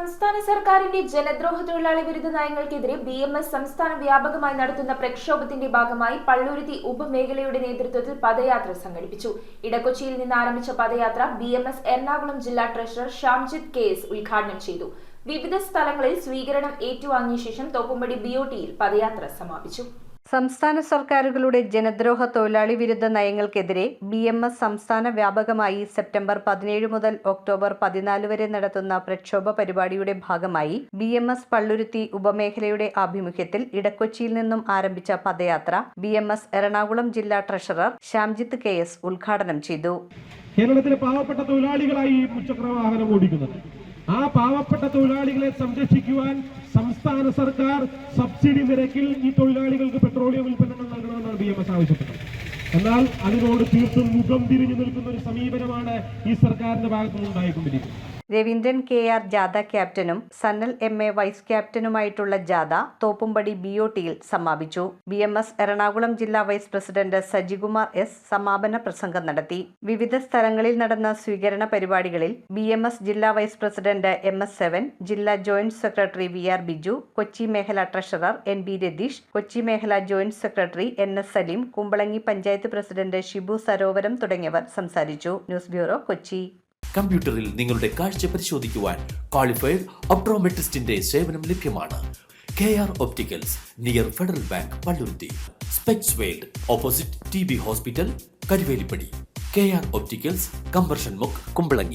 സംസ്ഥാന സർക്കാരിന്റെ ജനദ്രോഹ തൊഴിലാളി വിരുദ്ധ നയങ്ങൾക്കെതിരെ BMS സംസ്ഥാന വ്യാപകമായി നടത്തുന്ന പ്രക്ഷോഭത്തിന്റെ ഭാഗമായി പള്ളുരുത്തി ഉപമേഖലയുടെ നേതൃത്വത്തിൽ പദയാത്ര സംഘടിപ്പിച്ചു. ഇടക്കൊച്ചിയിൽ നിന്ന് ആരംഭിച്ച പദയാത്ര BMS എറണാകുളം ജില്ലാ ട്രഷറർ ഷാംജിത്ത് KS ഉദ്ഘാടനം ചെയ്തു. വിവിധ സ്ഥലങ്ങളിൽ സ്വീകരണം ഏറ്റുവാങ്ങിയ ശേഷം തോപ്പുംപടി BOTയിൽ പദയാത്ര സമാപിച്ചു. സംസ്ഥാന സർക്കാരുകളുടെ ജനദ്രോഹ തൊഴിലാളി വിരുദ്ധ നയങ്ങൾക്കെതിരെ BMS സംസ്ഥാന വ്യാപകമായി സെപ്റ്റംബർ 17 മുതൽ ഒക്ടോബർ 14 വരെ നടത്തുന്ന പ്രക്ഷോഭ പരിപാടിയുടെ ഭാഗമായി BMS പള്ളുരുത്തി ഉപമേഖലയുടെ ആഭിമുഖ്യത്തിൽ ഇടക്കൊച്ചിയിൽ നിന്നും ആരംഭിച്ച പദയാത്ര BMS എറണാകുളം ജില്ലാ ട്രഷറർ ഷാംജിത്ത് KS ഉദ്ഘാടനം ചെയ്തു. കേരളത്തിലെ പാവപ്പെട്ട തൊഴിലാളികളായി മുച്ചക്ര വാഹനം ഓടിക്കുന്നത്, ആ പാവപ്പെട്ട തൊഴിലാളികളെ സംരക്ഷിക്കുവാൻ സംസ്ഥാന സർക്കാർ സബ്സിഡി നിരക്കിൽ ഈ തൊഴിലാളികൾക്ക് പെട്രോളിയം ഉൽപ്പന്നങ്ങൾ നൽകണമെന്നാണ് BMS ആവശ്യപ്പെട്ടത്. എന്നാൽ അതിനോട് തീർത്തും മുഖം തിരിഞ്ഞു നിൽക്കുന്ന ഒരു സമീപനമാണ് ഈ സർക്കാരിന്റെ ഭാഗത്തുനിന്ന് ഉണ്ടായിക്കൊണ്ടിരിക്കുന്നത്. രവീന്ദ്രൻ KR ജാഥ ക്യാപ്റ്റനും സന്നൽ MA വൈസ് ക്യാപ്റ്റനുമായിട്ടുള്ള ജാഥ തോപ്പുംപടി BOTയിൽ സമാപിച്ചു. BMS എറണാകുളം ജില്ലാ വൈസ് പ്രസിഡന്റ് സജികുമാർ S സമാപന പ്രസംഗം നടത്തി. വിവിധ സ്ഥലങ്ങളിൽ നടന്ന സ്വീകരണ പരിപാടികളിൽ BMS ജില്ലാ വൈസ് പ്രസിഡന്റ് MS7, ജില്ലാ joint secretary VR Biju, Kochi മേഖല ട്രഷറർ NB രതീഷ്, കൊച്ചി മേഖല joint secretary NS Saleem, Kumbalangi panchayat president Shibu Sarovaram തുടങ്ങിയവർ സംസാരിച്ചു. News bureau, Kochi. കമ്പ്യൂട്ടറിൽ നിങ്ങളുടെ കാഴ്ച പരിശോധിക്കുവാൻ ക്വാളിഫൈഡ് ഒപ്ട്രോമെട്രിസ്റ്റിന്റെ സേവനം ലഭ്യമാണ്. KR opticals, near federal bank, Palluruthy. Specs world, opposite TB hospital, Karuvelippady. KR opticals, കമ്പർഷൻ മുക്ക്, കുമ്പളങ്ങി.